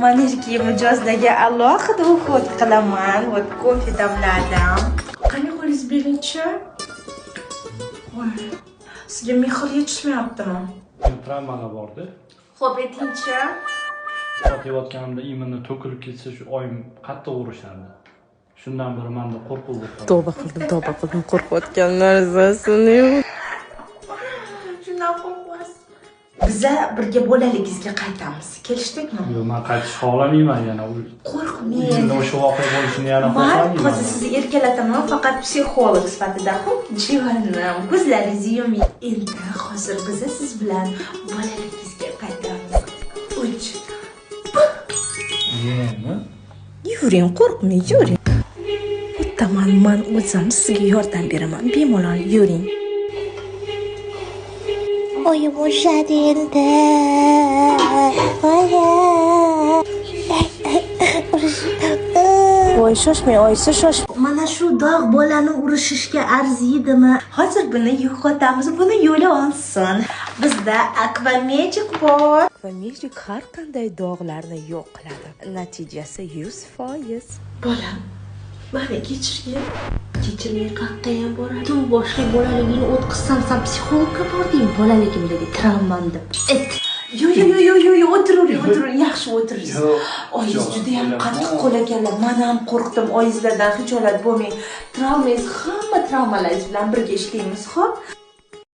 Maniki mijozdagi alohida o'xot qilaman. Vot kofe damladim. Qani qo'lingiz bering-chi? Voy. Sizga mehr yetishmayaptimi? Travmaga bordi. Xo'p, ayting-chi. Yotayotganimda imini to'kilib ketsa shu oyim qattiq urishardi. Shundan beri menda qo'rquv bo'ldi. Tavba qildim, qo'rqayotgan narsasini. Shundan qo'rqasiz. Biza birga bolaligingizga qaytamiz. Kelishdikmi? Yo'q, men qaytishni xohlamayman yana. Qo'rqmang. Endi o'sha voqea bo'lishini yana Men xohlamayman. hozir sizni erkalataman, faqat psixolog sifatida. Xo'p, jivanim, ko'zlaringizni yuming. Endi hozir biza siz bilan bolaligingizga qaytamiz. 3. Nima? Yuring, qo'rqmang, yuring. O'taman, men o'zim sizga yordam beraman. Bemalol yuring. Oyim urishadi endi. Voy, shoshmang, oyisi, shosh. Mana shu dog' bolani urishishga arziydimi? Hozir buni yo'qotamiz, buni yo'li olsin. Bizda Aquamagic bor. Aquamagic har qanday dog'larni yo'q qiladi. Natijasi 100%. Bolam, meni kechirgin. Kechirmay qayerga ham boradi? Tu boshqa bolaligingni o'tkazsam, sen psixologga bording, bolaligimdagi travmamni. Yo'q, o'tiring, yaxshi o'tirsiz. Oyingiz juda ham qattiq qo'l ekanlar. Men ham qo'rqdim, oyingizlardan xijolat bo'lmang. Travmangiz, hamma travmalaringiz bilan birga ishlaymiz, xo'p?